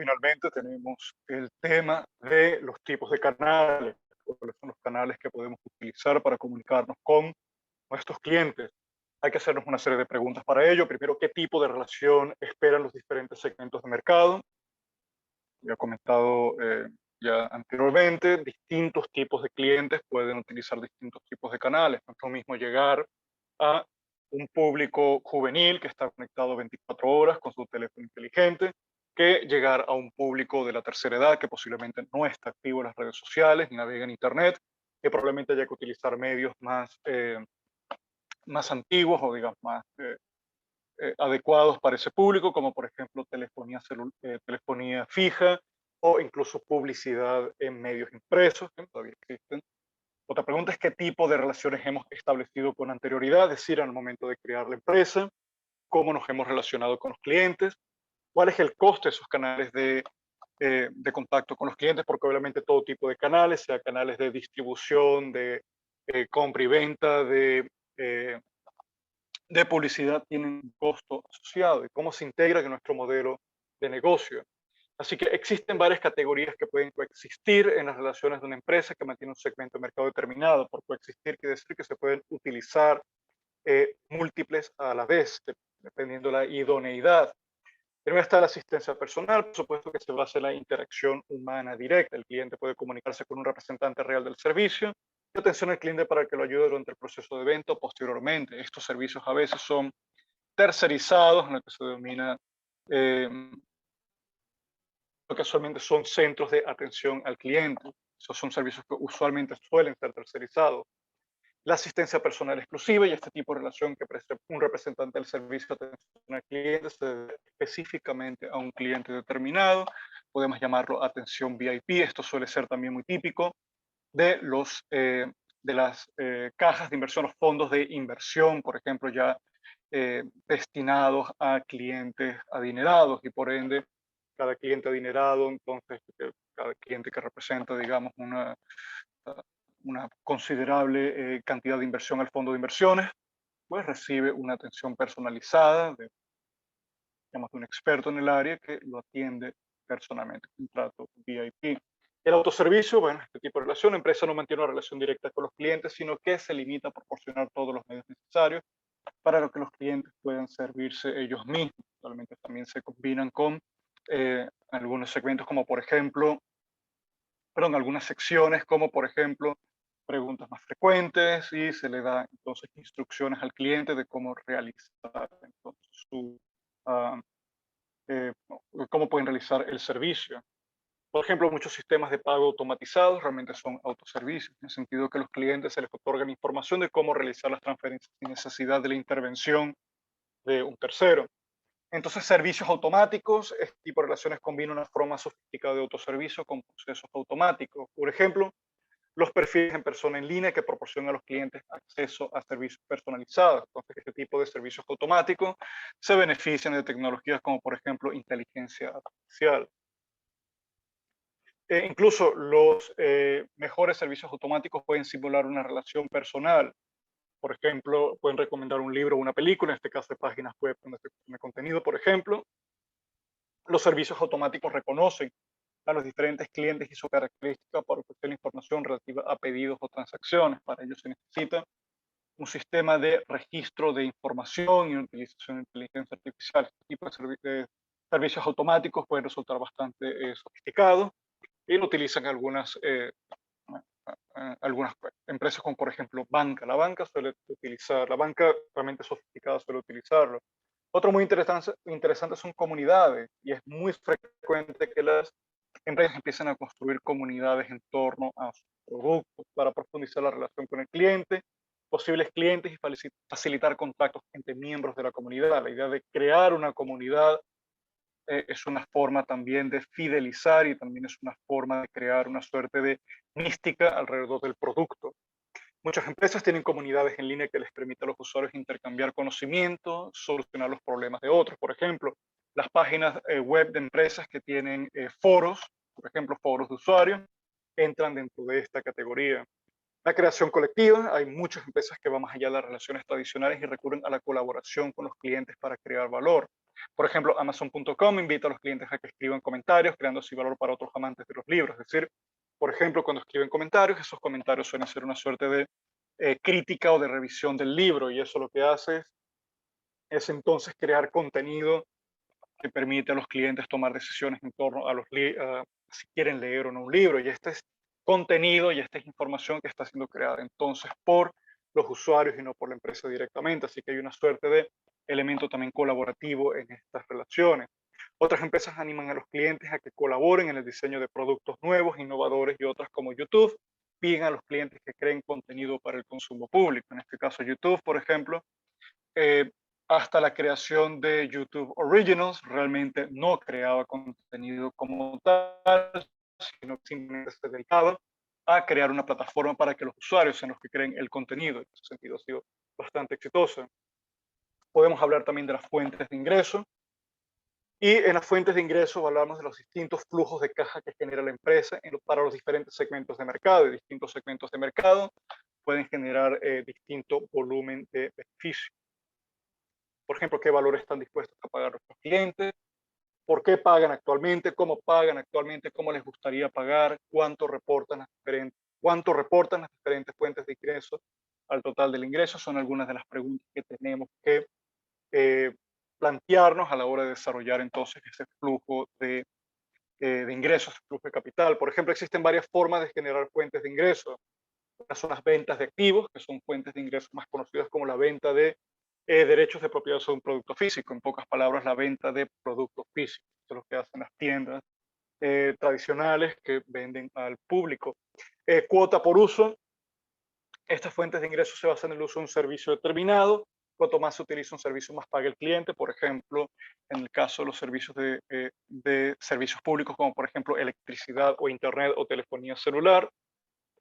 finalmente tenemos el tema de los tipos de canales, cuáles son los canales que podemos utilizar para comunicarnos con nuestros clientes. Hay que hacernos una serie de preguntas para ello. Primero, ¿qué tipo de relación esperan los diferentes segmentos de mercado? Ya he comentado ya anteriormente, distintos tipos de clientes pueden utilizar distintos tipos de canales. No es lo mismo llegar a un público juvenil que está conectado 24 horas con su teléfono inteligente, que llegar a un público de la tercera edad que posiblemente no está activo en las redes sociales ni navega en Internet, que probablemente haya que utilizar medios más antiguos o digamos más adecuados para ese público, como por ejemplo telefonía fija o incluso publicidad en medios impresos, que todavía existen. Otra pregunta es qué tipo de relaciones hemos establecido con anterioridad, es decir, al momento de crear la empresa, cómo nos hemos relacionado con los clientes, cuál es el coste de esos canales de contacto con los clientes, porque obviamente todo tipo de canales, sea canales de distribución, de compra y venta, eh, de publicidad, tienen un costo asociado y cómo se integra en nuestro modelo de negocio. Así que existen varias categorías que pueden coexistir en las relaciones de una empresa que mantiene un segmento de mercado determinado. Por coexistir quiere decir que se pueden utilizar múltiples a la vez, dependiendo de la idoneidad. Primero está la asistencia personal, por supuesto que se basa en la interacción humana directa. El cliente puede comunicarse con un representante real del servicio y atención al cliente para que lo ayude durante el proceso de venta o posteriormente. Estos servicios a veces son tercerizados, en lo que se denomina, eh, lo que usualmente son centros de atención al cliente. Esos son servicios que usualmente suelen ser tercerizados. La asistencia personal exclusiva y este tipo de relación que presta un representante del servicio de atención al cliente se debe específicamente a un cliente determinado. Podemos llamarlo atención VIP. Esto suele ser también muy típico de de las cajas de inversión, los fondos de inversión, por ejemplo, ya destinados a clientes adinerados y por ende cada cliente adinerado, entonces cada cliente que representa, digamos, una considerable cantidad de inversión al fondo de inversiones, pues recibe una atención personalizada digamos, de un experto en el área que lo atiende personalmente, un trato VIP. El autoservicio, bueno, este tipo de relación, la empresa no mantiene una relación directa con los clientes, sino que se limita a proporcionar todos los medios necesarios para que los clientes puedan servirse ellos mismos. Actualmente también se combinan con algunos segmentos como por ejemplo, perdón, algunas secciones como por ejemplo preguntas más frecuentes y se le da entonces instrucciones al cliente de cómo realizar entonces ah, eh, cómo pueden realizar el servicio. Por ejemplo, muchos sistemas de pago automatizados realmente son autoservicios, en el sentido que los clientes se les otorgan información de cómo realizar las transferencias sin necesidad de la intervención de un tercero. Entonces, servicios automáticos, este tipo de relaciones combina una forma sofisticada de autoservicio con procesos automáticos. Por ejemplo, los perfiles en persona en línea que proporcionan a los clientes acceso a servicios personalizados. Entonces, este tipo de servicios automáticos se benefician de tecnologías como, por ejemplo, inteligencia artificial. Incluso los mejores servicios automáticos pueden simular una relación personal. Por ejemplo, pueden recomendar un libro o una película, en este caso de páginas web donde se consume contenido, por ejemplo. Los servicios automáticos reconocen a los diferentes clientes y sus características para ofrecer la información relativa a pedidos o transacciones. Para ello se necesita un sistema de registro de información y utilización de inteligencia artificial. Este tipo de servicios automáticos pueden resultar bastante sofisticados y lo utilizan algunas empresas como por ejemplo banca. La banca realmente sofisticada suele utilizarlo. Otro muy interesante son comunidades y es muy frecuente que las empresas empiecen a construir comunidades en torno a sus productos para profundizar la relación con el cliente, posibles clientes y facilitar contactos entre miembros de la comunidad. La idea de crear una comunidad es una forma también de fidelizar y también es una forma de crear una suerte de mística alrededor del producto. Muchas empresas tienen comunidades en línea que les permiten a los usuarios intercambiar conocimiento, solucionar los problemas de otros. Por ejemplo, las páginas web de empresas que tienen foros, por ejemplo, foros de usuarios, entran dentro de esta categoría. La creación colectiva, hay muchas empresas que van más allá de las relaciones tradicionales y recurren a la colaboración con los clientes para crear valor. Por ejemplo, Amazon.com invita a los clientes a que escriban comentarios, creando así valor para otros amantes de los libros. Es decir, por ejemplo, cuando escriben comentarios, esos comentarios suelen ser una suerte de crítica o de revisión del libro, y eso lo que hace es entonces crear contenido que permite a los clientes tomar decisiones en torno a si quieren leer o no un libro. Y este es contenido y esta es información que está siendo creada entonces por los usuarios y no por la empresa directamente. Así que hay una suerte de elemento también colaborativo en estas relaciones. Otras empresas animan a los clientes a que colaboren en el diseño de productos nuevos, innovadores, y otras, como YouTube, piden a los clientes que creen contenido para el consumo público. En este caso, YouTube, por ejemplo, eh, hasta la creación de YouTube Originals, realmente no creaba contenido como tal, sino que simplemente se dedicaba a crear una plataforma para que los usuarios sean los que creen el contenido. En ese sentido ha sido bastante exitosa. Podemos hablar también de las fuentes de ingreso. Y en las fuentes de ingreso hablamos de los distintos flujos de caja que genera la empresa para los diferentes segmentos de mercado. Y distintos segmentos de mercado pueden generar distinto volumen de beneficio. Por ejemplo, qué valores están dispuestos a pagar nuestros clientes, por qué pagan actualmente, cómo les gustaría pagar, cuánto reportan las diferentes fuentes de ingresos al total del ingreso. Son algunas de las preguntas que tenemos que eh, plantearnos a la hora de desarrollar entonces ese flujo de ingresos, ese flujo de capital. Por ejemplo, existen varias formas de generar fuentes de ingresos. Estas son las ventas de activos, que son fuentes de ingresos más conocidas como la venta de derechos de propiedad sobre un producto físico. En pocas palabras, la venta de productos físicos. Esto es lo que hacen las tiendas tradicionales que venden al público. Cuota por uso. Estas fuentes de ingresos se basan en el uso de un servicio determinado. Cuanto más se utiliza un servicio, más paga el cliente. Por ejemplo, en el caso de los servicios de servicios públicos, como por ejemplo electricidad o internet o telefonía celular,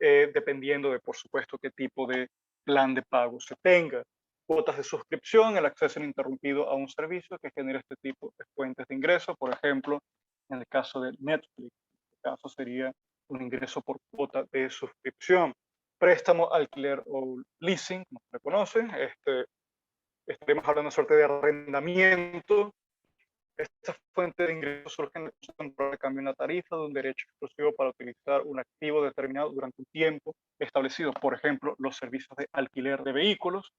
dependiendo de, por supuesto, qué tipo de plan de pago se tenga. Cuotas de suscripción, el acceso ininterrumpido a un servicio que genera este tipo de fuentes de ingreso. Por ejemplo, en el caso de Netflix, en este caso sería un ingreso por cuota de suscripción. Préstamo, alquiler o leasing, como se le conoce. Estaremos hablando de suerte de arrendamiento. Esta fuente de ingresos surge en el cambio de una tarifa de un derecho exclusivo para utilizar un activo determinado durante un tiempo establecido. Por ejemplo, los servicios de alquiler de vehículos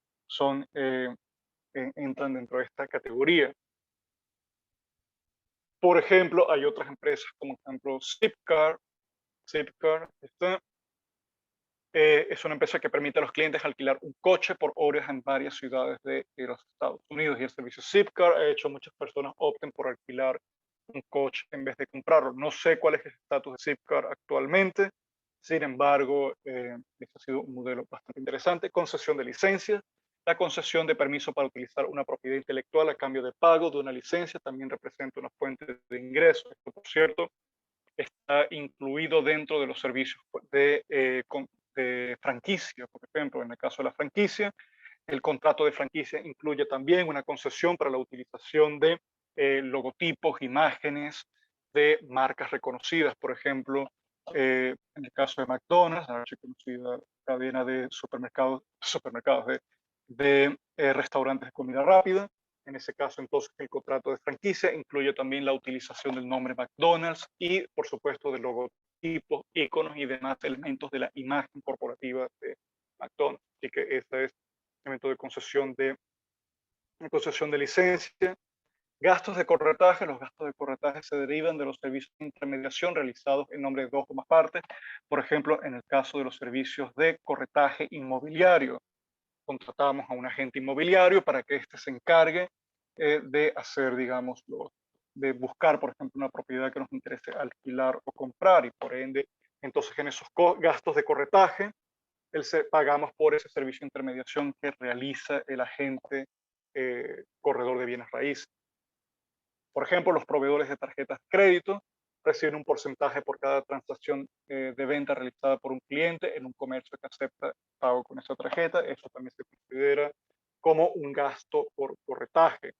entran dentro de esta categoría. Por ejemplo, hay otras empresas como, por ejemplo, Zipcar. Zipcar es una empresa que permite a los clientes alquilar un coche por horas en varias ciudades de los Estados Unidos, y el servicio Zipcar ha hecho muchas personas opten por alquilar un coche en vez de comprarlo. No sé cuál es el estatus de Zipcar actualmente, sin embargo, este ha sido un modelo bastante interesante. Concesión de licencias. La concesión de permiso para utilizar una propiedad intelectual a cambio de pago de una licencia también representa una fuente de ingresos. Esto, por cierto, está incluido dentro de los servicios de franquicia. Por ejemplo, en el caso de la franquicia, el contrato de franquicia incluye también una concesión para la utilización de logotipos, imágenes de marcas reconocidas. Por ejemplo, en el caso de McDonald's, la reconocida cadena de supermercados de restaurantes de comida rápida. En ese caso, entonces, el contrato de franquicia incluye también la utilización del nombre McDonald's y, por supuesto, de logotipos, iconos y demás elementos de la imagen corporativa de McDonald's. Así que ese es el método de concesión de licencia. Gastos de corretaje. Los gastos de corretaje se derivan de los servicios de intermediación realizados en nombre de dos o más partes. Por ejemplo, en el caso de los servicios de corretaje inmobiliario, contratamos a un agente inmobiliario para que éste se encargue de hacer, digamos, de buscar, por ejemplo, una propiedad que nos interese alquilar o comprar, y por ende, entonces en esos gastos de corretaje, pagamos por ese servicio de intermediación que realiza el agente corredor de bienes raíces. Por ejemplo, los proveedores de tarjetas de crédito reciben un porcentaje por cada transacción de venta realizada por un cliente en un comercio que acepta pago con esa tarjeta. Eso también se considera como un gasto por corretaje.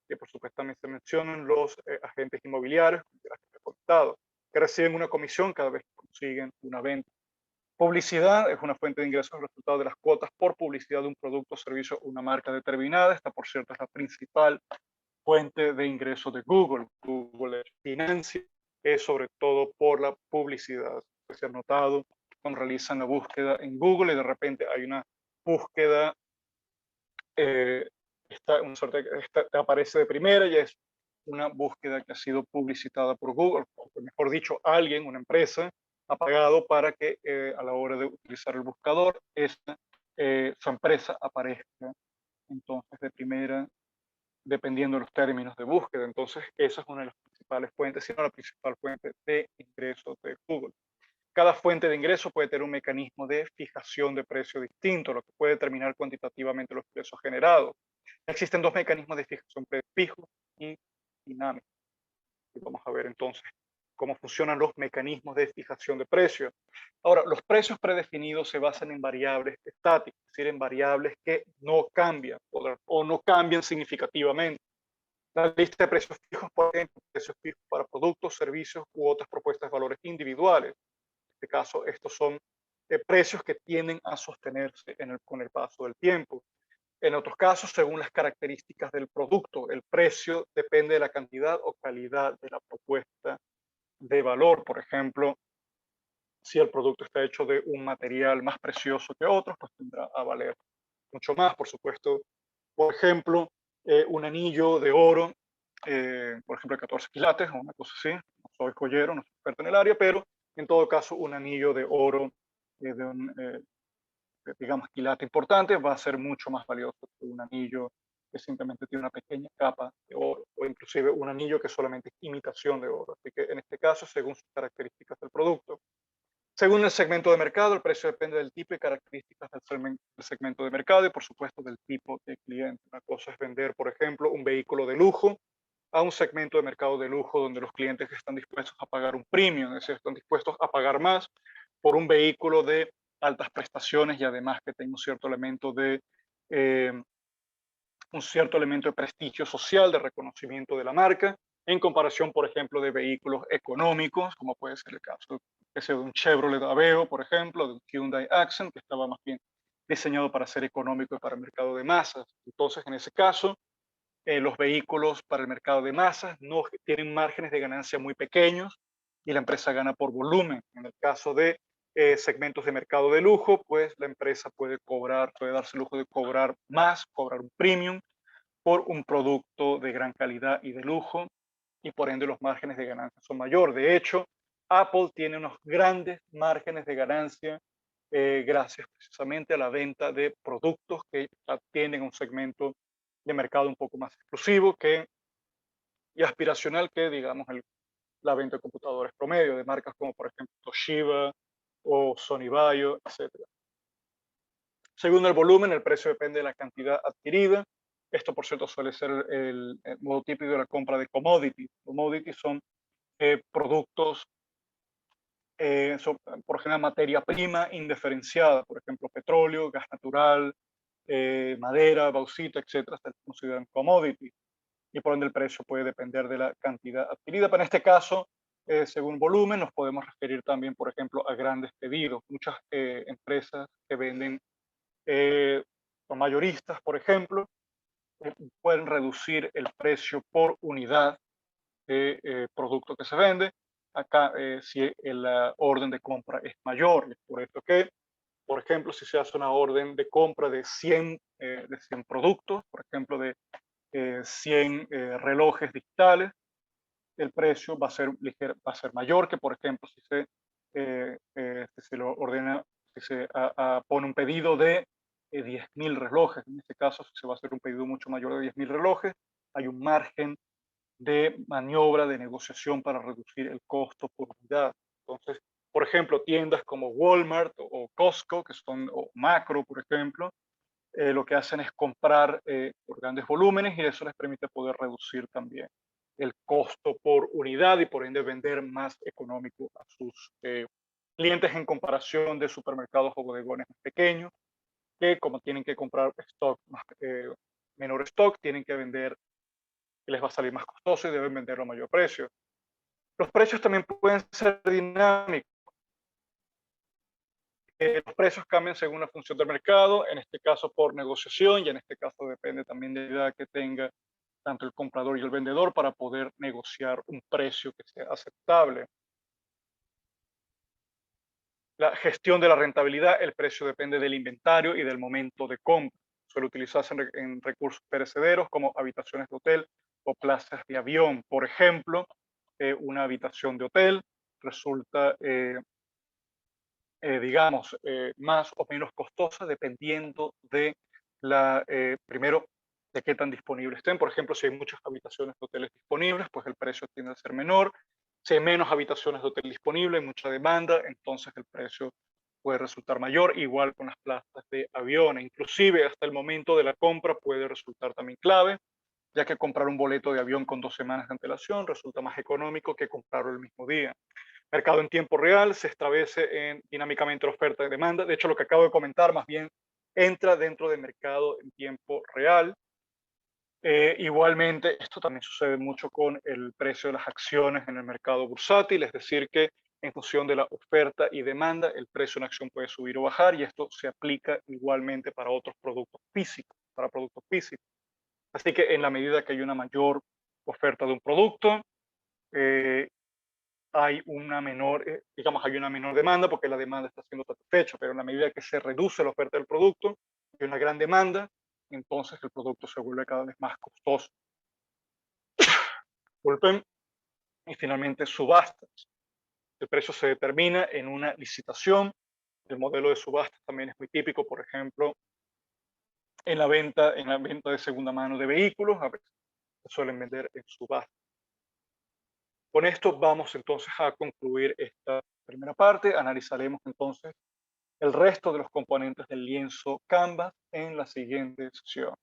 Y por supuesto también se mencionan los agentes inmobiliarios, que reciben una comisión cada vez que consiguen una venta. Publicidad es una fuente de ingresos resultado de las cuotas por publicidad de un producto, servicio o una marca determinada. Esta, por cierto, es la principal fuente de ingreso de Google. Google financia sobre todo por la publicidad. Se ha notado cuando realizan la búsqueda en Google y de repente hay una búsqueda, eh, te aparece de primera y es una búsqueda que ha sido publicitada por Google, o mejor dicho, alguien, una empresa, ha pagado para que a la hora de utilizar el buscador, su empresa aparezca entonces de primera, dependiendo de los términos de búsqueda. Entonces, esa es una de las principales fuentes, si no la principal fuente de ingresos de Google. Cada fuente de ingreso puede tener un mecanismo de fijación de precio distinto, lo que puede determinar cuantitativamente los ingresos generados. Existen dos mecanismos de fijación fijo y dinámico. Y vamos a ver entonces cómo funcionan los mecanismos de fijación de precios. Ahora, los precios predefinidos se basan en variables estáticas, es decir, en variables que no cambian o no cambian significativamente. La lista de precios fijos, por ejemplo, precios fijos para productos, servicios u otras propuestas de valores individuales. En este caso, estos son precios que tienden a sostenerse con el paso del tiempo. En otros casos, según las características del producto, el precio depende de la cantidad o calidad de la propuesta de valor. Por ejemplo, si el producto está hecho de un material más precioso que otros, pues tendrá a valer mucho más. Por supuesto, por ejemplo, un anillo de oro, por ejemplo, de 14 quilates o una cosa así. No soy joyero, no soy experto en el área, pero en todo caso, un anillo de oro de un, digamos, quilate importante va a ser mucho más valioso que un anillo que simplemente tiene una pequeña capa de oro, o inclusive un anillo que solamente es imitación de oro. Así que en este caso, según sus características del producto. Según el segmento de mercado, el precio depende del tipo y características del segmento de mercado y, por supuesto, del tipo de cliente. Una cosa es vender, por ejemplo, un vehículo de lujo a un segmento de mercado de lujo donde los clientes están dispuestos a pagar un premium, es decir, están dispuestos a pagar más por un vehículo de altas prestaciones y además que tenga eh, un cierto elemento de prestigio social, de reconocimiento de la marca, en comparación, por ejemplo, de vehículos económicos, como puede ser el caso de un Chevrolet Aveo, por ejemplo, de un Hyundai Accent, que estaba más bien diseñado para ser económico y para el mercado de masas. Entonces, en ese caso, los vehículos para el mercado de masas no tienen márgenes de ganancia muy pequeños y la empresa gana por volumen. En el caso de segmentos de mercado de lujo, pues la empresa puede darse el lujo de cobrar más, cobrar un premium por un producto de gran calidad y de lujo, y por ende los márgenes de ganancia son mayores. De hecho, Apple tiene unos grandes márgenes de ganancia gracias precisamente a la venta de productos que atienden a un segmento de mercado un poco más exclusivo y aspiracional que, digamos, la venta de computadores promedio de marcas como, por ejemplo, Toshiba o Sony Vaio, etc. Según el volumen, el precio depende de la cantidad adquirida. Esto, por cierto, suele ser el modo típico de la compra de commodities. Commodities son productos, por ejemplo, materia prima indiferenciada, por ejemplo, petróleo, gas natural, madera, bauxita, etcétera, se consideran commodities. Y por ende el precio puede depender de la cantidad adquirida. Pero en este caso, según volumen, nos podemos referir también, por ejemplo, a grandes pedidos. Muchas empresas que venden o mayoristas, por ejemplo, pueden reducir el precio por unidad de producto que se vende. Acá, si la orden de compra es mayor, es por esto que, por ejemplo, si se hace una orden de compra de 100 productos, por ejemplo, de 100 relojes digitales, el precio va a ser mayor que, por ejemplo, si se lo ordena, si se pone un pedido de 10.000 relojes. En este caso, si se va a hacer un pedido mucho mayor de 10.000 relojes, hay un margen de maniobra, de negociación para reducir el costo por unidad. Entonces, por ejemplo, tiendas como Walmart o Costco, o Macro, por ejemplo, lo que hacen es comprar por grandes volúmenes y eso les permite poder reducir también el costo por unidad y por ende vender más económico a sus clientes en comparación de supermercados o bodegones más pequeños que como tienen que comprar menor stock, tienen que vender, que les va a salir más costoso y deben venderlo a mayor precio. Los precios también pueden ser dinámicos. Los precios cambian según la función del mercado, en este caso por negociación y en este caso depende también de la edad que tenga tanto el comprador y el vendedor para poder negociar un precio que sea aceptable. La gestión de la rentabilidad, el precio depende del inventario y del momento de compra. Suele utilizarse en recursos perecederos como habitaciones de hotel o plazas de avión. Por ejemplo, una habitación de hotel resulta, digamos, más o menos costosa dependiendo de primero, de qué tan disponibles estén. Por ejemplo, si hay muchas habitaciones de hoteles disponibles, pues el precio tiende a ser menor. Si hay menos habitaciones de hotel disponibles, mucha demanda, entonces el precio puede resultar mayor, igual con las plazas de aviones. Inclusive hasta el momento de la compra puede resultar también clave, ya que comprar un boleto de avión con 2 semanas de antelación resulta más económico que comprarlo el mismo día. Mercado en tiempo real se establece dinámicamente la oferta y demanda. De hecho, lo que acabo de comentar más bien entra dentro del mercado en tiempo real. Igualmente, esto también sucede mucho con el precio de las acciones en el mercado bursátil, es decir, que en función de la oferta y demanda, el precio de una acción puede subir o bajar y esto se aplica igualmente para otros productos físicos, para productos físicos. Así que en la medida que hay una mayor oferta de un producto, eh, hay una menor, digamos, hay una menor demanda porque la demanda está siendo satisfecha, pero en la medida que se reduce la oferta del producto, hay una gran demanda, entonces el producto se vuelve cada vez más costoso. Disculpen. Y finalmente, subastas. El precio se determina en una licitación. El modelo de subastas también es muy típico, por ejemplo, en la venta de segunda mano de vehículos, a veces se suelen vender en subastas. Con esto vamos entonces a concluir esta primera parte. Analizaremos entonces el resto de los componentes del lienzo Canvas en la siguiente sesión.